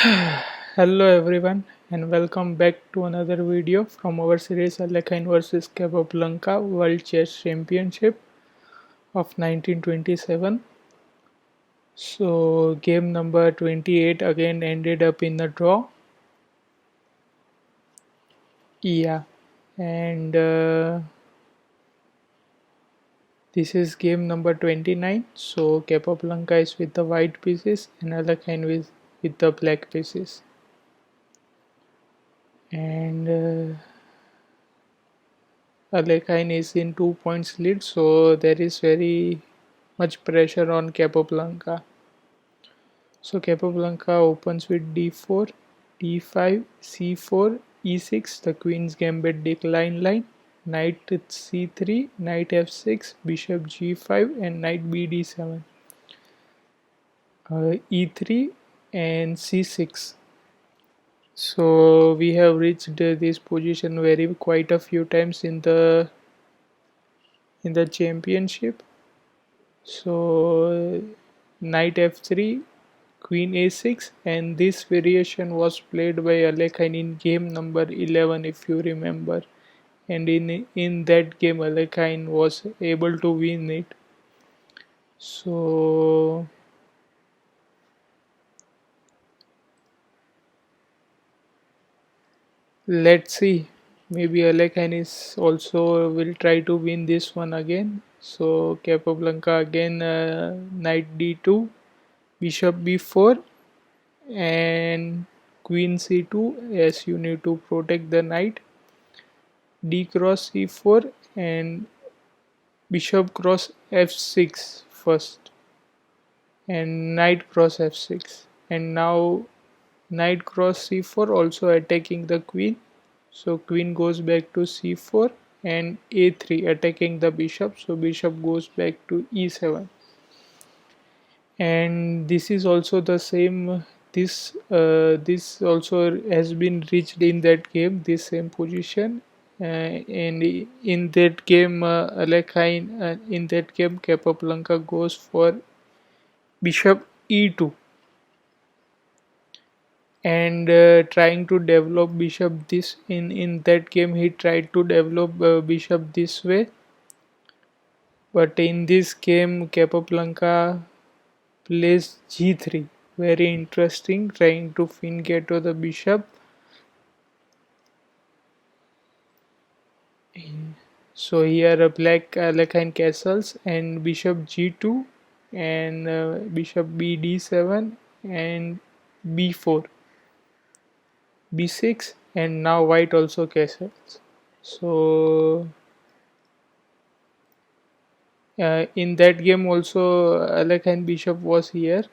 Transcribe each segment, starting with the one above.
Hello everyone and welcome back to another video from our series Alekhine vs Capablanca World Chess Championship of 1927. So game number 28 again ended up in a draw. Yeah, and this is game number 29. So Capablanca is with the white pieces and Alekhine with the black pieces. And Alekhine is in 2 points lead, so there is very much pressure on Capablanca. So Capablanca opens with d4, d5, c4, e6, the queen's gambit decline line, knight c3, knight f6, bishop g5, and knight bd7, e3, and c6. So we have reached this position very quite a few times in the championship. So knight f3, queen a6, and this variation was played by Alekhine in game number 11 if you remember, and in that game Alekhine was able to win it. So let's see, maybe Alekhine is also will try to win this one again. So Capablanca again, knight d2, bishop b4, and queen c2 as you need to protect the knight, d cross c4, and bishop cross f6 first, and knight cross f6, and now knight cross c4 also attacking the queen. So queen goes back to c4 and a3 attacking the bishop, so bishop goes back to e7. And this is also the same, this also has been reached in that game, this same position, and in that game Alekhine, in that game Capablanca goes for bishop e2 and trying to develop bishop this in that game he tried to develop bishop this way, but in this game Capablanca plays g3, very interesting, trying to Fingato the bishop. So here black Alekhine castles and bishop g2 and bishop bd7 and b4, b6, and now white also castles. So in that game also Alekhine bishop was here,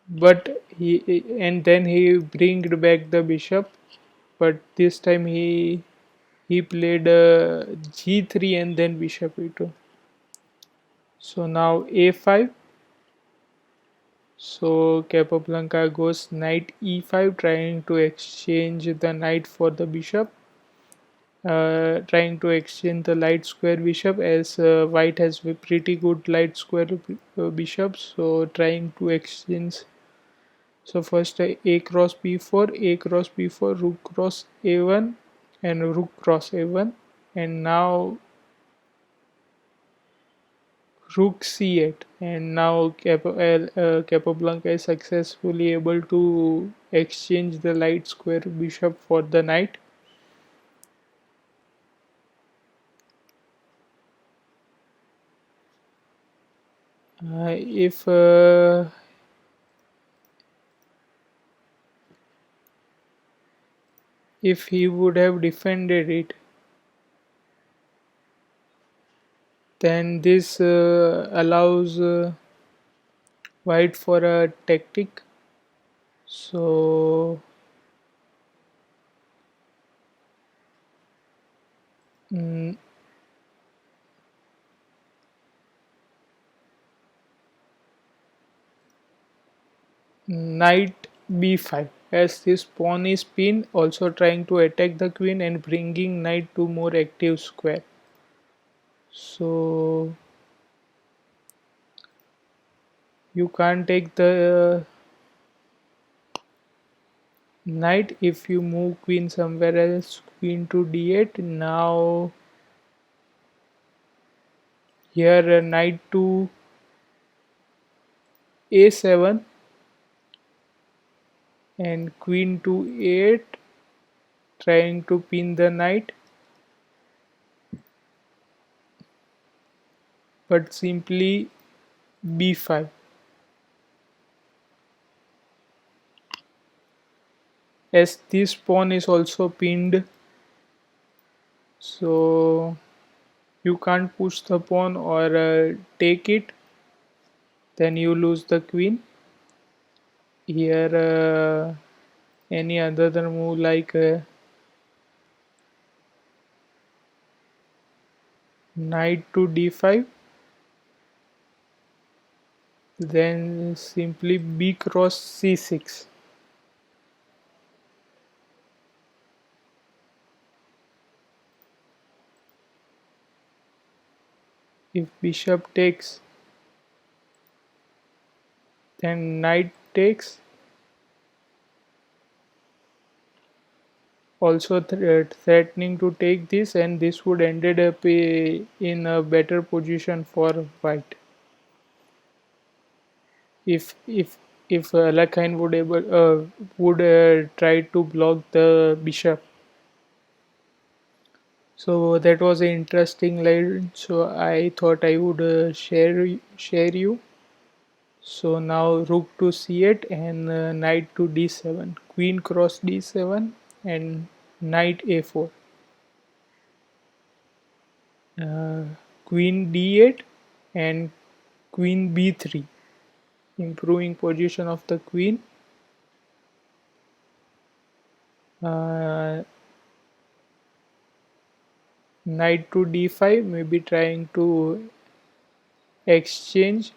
but he, and then he bringed back the bishop, but this time he played g3 and then bishop e2. So now a5. So Capablanca goes knight e5, trying to exchange the knight for the bishop, trying to exchange the light square bishop, as white has a pretty good light square bishop, so trying to exchange. So first a cross b4, a cross b4, rook cross a1, and rook cross a1, and now rook c8, and now Capablanca is successfully able to exchange the light square bishop for the knight. If he would have defended it, then this allows white for a tactic. So mm, knight b5, as this pawn is pinned, also trying to attack the queen and bringing knight to more active square. So you can't take the knight. If you move queen somewhere else, queen to d8. Now here knight to a7 and queen to a8, trying to pin the knight, but simply b5. As this pawn is also pinned, so you can't push the pawn or take it, then you lose the queen. Here any other move like knight to d5, then simply b cross c6. If bishop takes, then knight takes, also threatening to take this, and this would ended up in a better position for white. If Alekhine would try to block the bishop. So that was an interesting line. So I thought I would share you. So now rook to c8 and knight to d7, queen cross d7 and knight a4, uh, queen d8 and queen b3, improving position of the queen. Uh, Knight to d5, maybe trying to exchange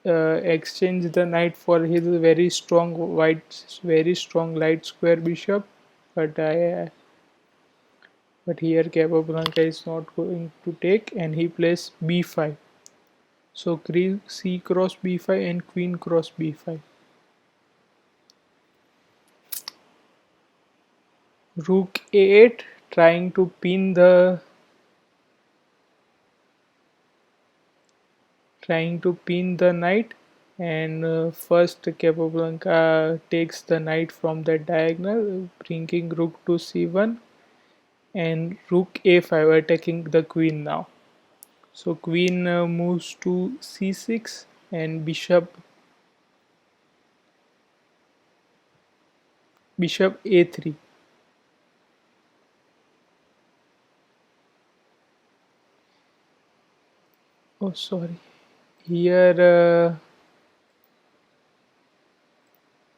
exchange the knight for his very strong light square bishop, but but here Capablanca is not going to take, and he plays b5. So c cross b5 and queen cross b5. Rook a8, trying to pin the knight, and first Capablanca takes the knight from the diagonal, bringing rook to c1 and rook a5, attacking the queen now. So queen moves to c6 and bishop a3. Oh, sorry. Here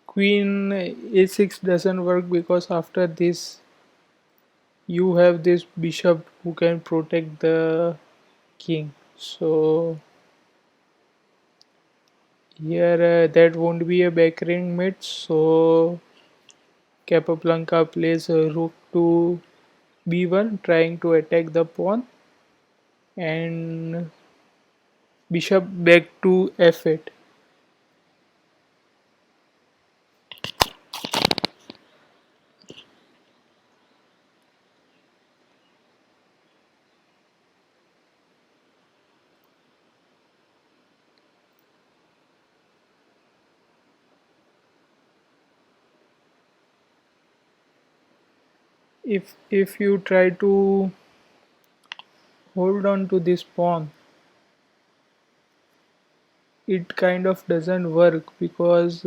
queen a6 doesn't work because after this you have this bishop who can protect the king. So here that won't be a backring mate. So Capablanca plays rook to b1, trying to attack the pawn, and bishop back to f8. If you try to hold on to this pawn, it kind of doesn't work because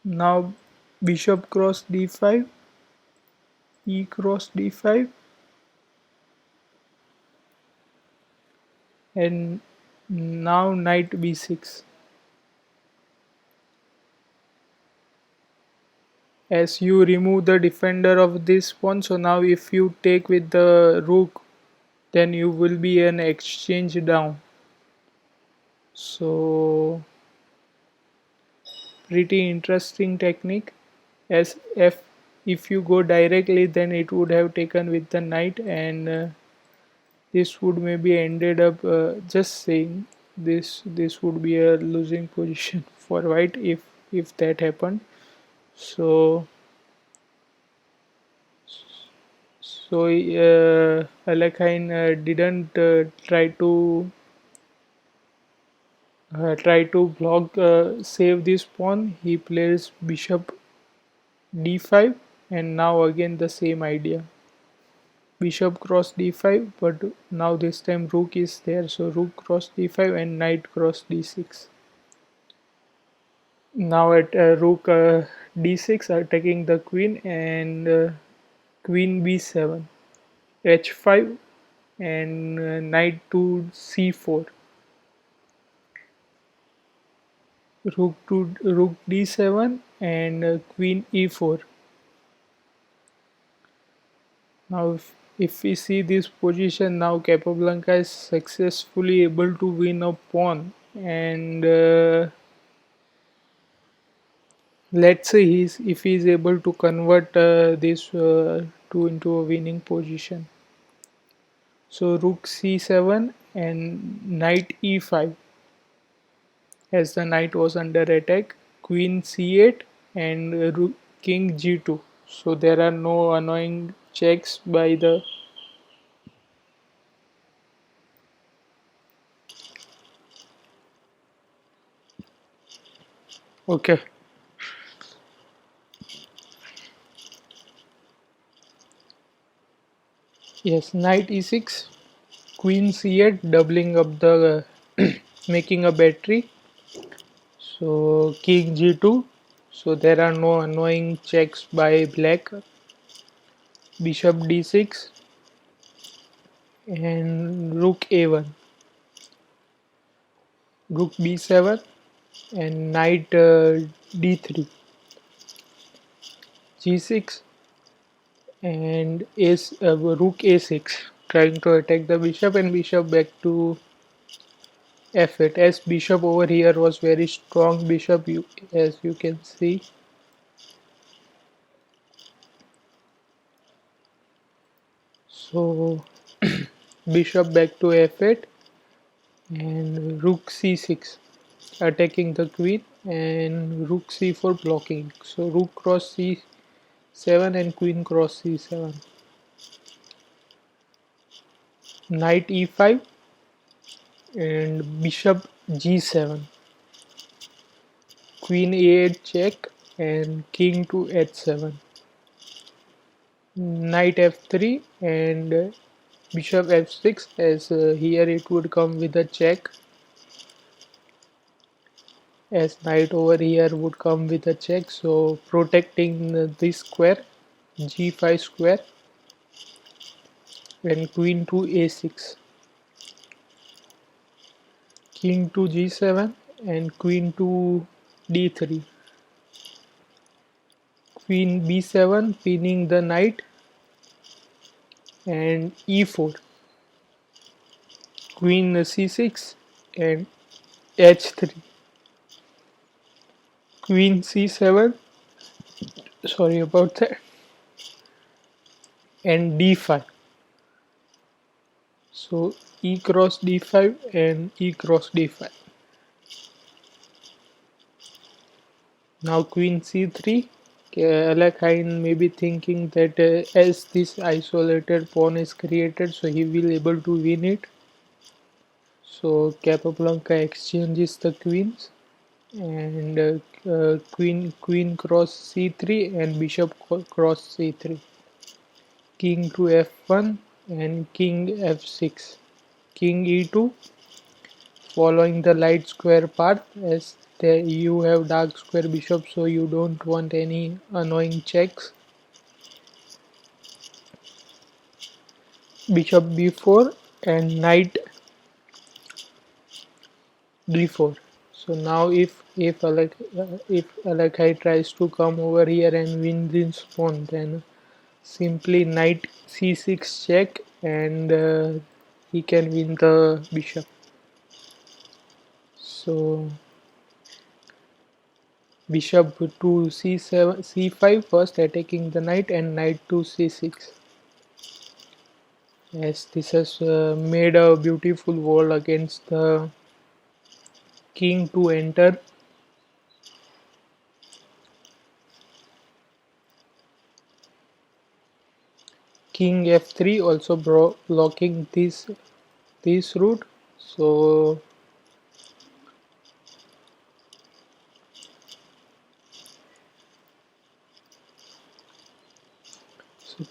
now bishop cross d5, e cross d5, and now knight b6. As you remove the defender of this pawn, so now if you take with the rook, then you will be an exchange down. So pretty interesting technique, as if you go directly, then it would have taken with the knight, and this would maybe ended up just saying this would be a losing position for white if that happened. So Alekhine didn't try to block save this pawn. He plays bishop d5, and now again the same idea. Bishop cross d5, but now this time rook is there, so rook cross d5 and knight cross d6. Now at rook d6 attacking the queen, and queen b7, h5, and knight to c4, rook d7, and queen e4. Now if we see this position, now Capablanca is successfully able to win a pawn, and let's say if he is able to convert this to into a winning position. So rook c7 and knight e5, as the knight was under attack, queen c8, and king g2. So there are no annoying checks by the. Okay. Yes, knight e6, queen c8, doubling up the making a battery. So king g2. So there are no annoying checks by black. Bishop d6 and rook a1, rook b7, and knight d3, g6, and rook a6, trying to attack the bishop, and bishop back to f8. As bishop over here was very strong bishop, as you can see. So bishop back to f8, and rook c6 attacking the queen, and rook c4 blocking. So rook cross c7 and queen cross c7. Knight e5 and bishop g7. Queen a8 check and king to h7. Knight f3 and bishop f6, as here it would come with a check, as knight over here would come with a check, so protecting this square, g5 square, and queen to a6, king to g7, and queen to d3, queen b7 pinning the knight, and e4, queen c6 and h3, queen c7, sorry about that, and d5. So e cross d5 and e cross d5. Now queen c3. Alekhine may be thinking that as this isolated pawn is created, so he will able to win it. So Capablanca exchanges the queens, and queen cross c3 and bishop cross c3. King to f1 and king f6. King e2, following the light square path, as you have dark square bishop, so you don't want any annoying checks. Bishop b4 and knight d4. So now if Alekhine tries to come over here and win this pawn, then simply knight c6 check, and he can win the bishop. So bishop to c7 c5 first, attacking the knight, and knight to c6. Yes, this has made a beautiful wall against the king to enter. King f3 also blocking this route. So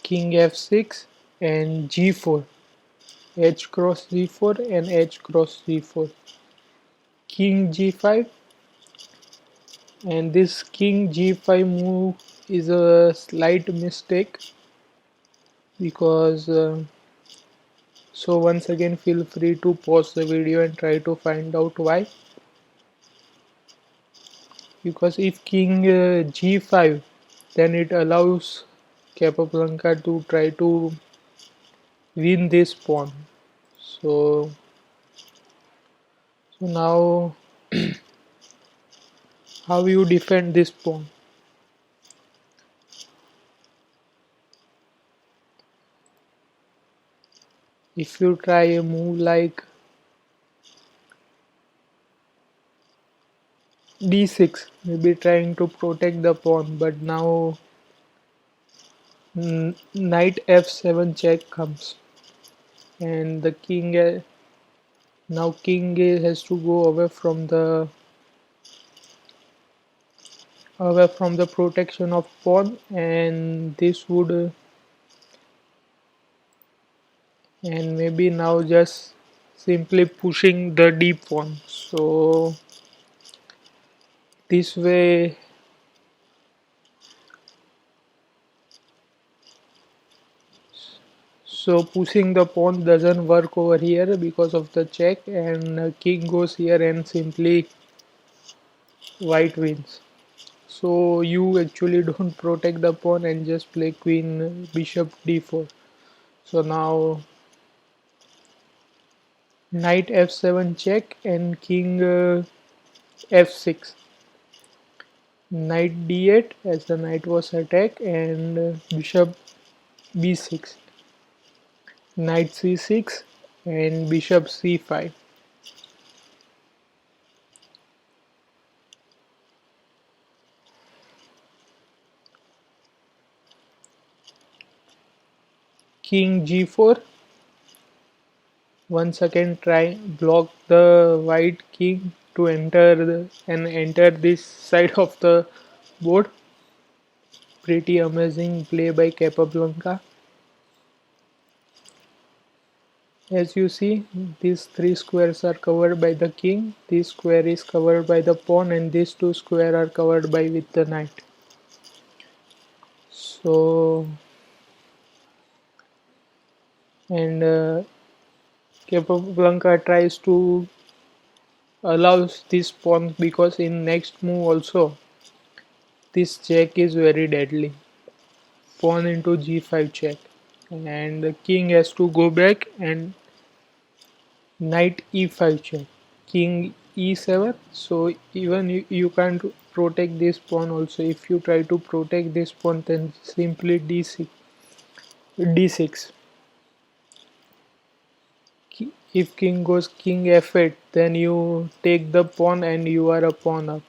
king f6 and g4, h cross g4 and h cross g4, king g5, and this king g5 move is a slight mistake because so once again feel free to pause the video and try to find out why. Because if king g5, then it allows Capablanca to try to win this pawn. So now how you defend this pawn? If you try a move like d6, maybe trying to protect the pawn, but now knight f7 check comes, and the king now king has to go away from the protection of pawn, and this would and maybe now just simply pushing the d pawn. So this way, so pushing the pawn doesn't work over here because of the check, and king goes here and simply white wins. So you actually don't protect the pawn and just play queen bishop d4. So now knight f7 check and king f6. Knight d8 as the knight was attacked, and bishop b6. Knight c6 and bishop c5. King g4. Once again try block the white king to enter this side of the board. Pretty amazing play by Capablanca. As you see, these three squares are covered by the king, this square is covered by the pawn, and these two squares are covered by with the knight. So, and Capablanca tries to allows this pawn because in next move also this check is very deadly. Pawn into g5 check, and the king has to go back and knight e5 check, king e7. So even you can't protect this pawn also. If you try to protect this pawn, then simply d6. If king goes king f8, then you take the pawn and you are a pawn up.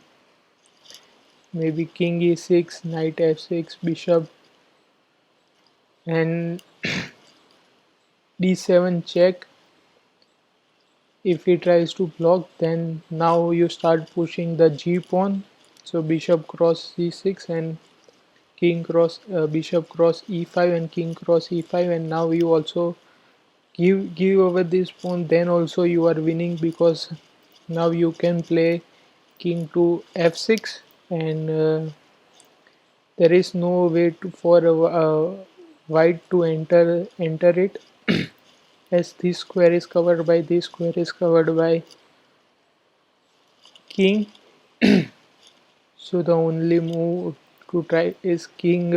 Maybe king e6, knight f6, bishop, and d7 check. If he tries to block, then now you start pushing the g pawn. So bishop cross c6 and king cross bishop cross e5 and king cross e5, and now you also give over this pawn. Then also you are winning because now you can play king to f6, and there is no way for white to enter it, as this square is covered by this square is covered by king. So the only move to try is king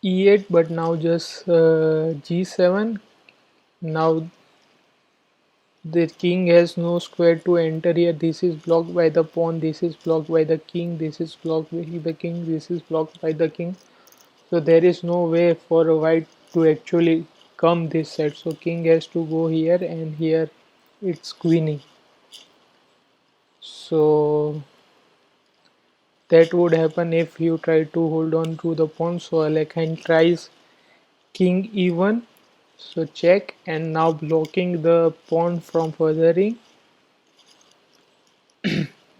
e8, but now just g7. Now the king has no square to enter here. This is blocked by the pawn, this is blocked by the king, this is blocked by the king, this is blocked by the king. So there is no way for a white to actually come this side. So king has to go here, and here it's queenie. So that would happen if you try to hold on to the pawn. So Alekhine tries king e1, so check, and now blocking the pawn from furthering.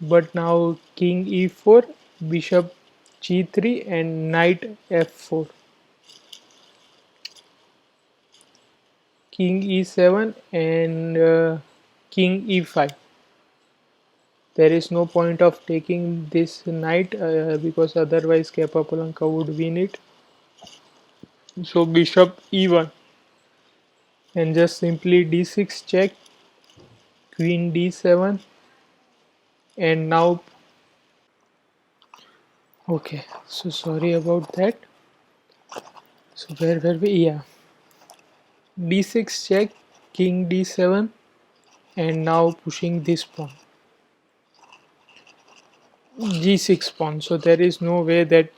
But now king e4, bishop g3, and knight f4, king e7, and king e5. There is no point of taking this knight because otherwise Capablanca would win it. So bishop e1, and just simply d6 check, queen d7, and now okay. So sorry about that. So where were we? Yeah, d6 check, king d7, and now pushing this pawn, g6 pawn. So there is no way that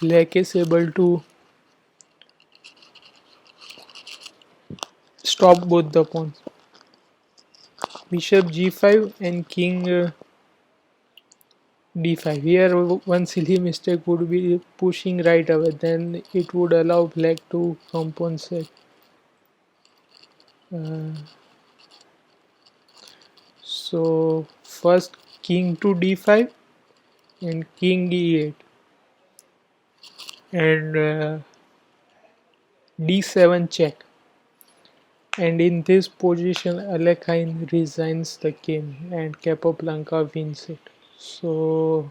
black is able to stop both the pawns. Bishop g5 and king d5. Here one silly mistake would be pushing right away, then it would allow black to compensate. Uh, so first king to d5 and king e8, and d7 check. And in this position, Alekhine resigns the game and Capablanca wins it. So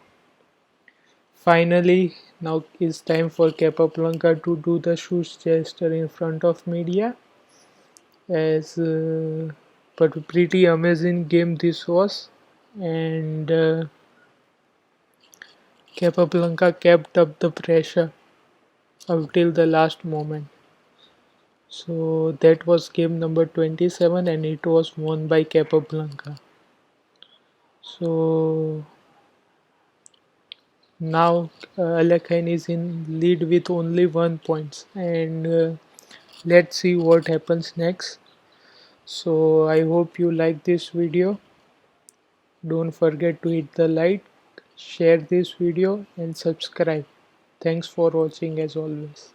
finally, now it's time for Capablanca to do the shoes gesture in front of media. As but pretty amazing game this was, and Capablanca kept up the pressure until the last moment. So that was game number 27, and it was won by Capablanca. So now Alekhine is in lead with only 1 point, and let's see what happens next. So I hope you like this video. Don't forget to hit the like, share this video, and subscribe. Thanks for watching as always.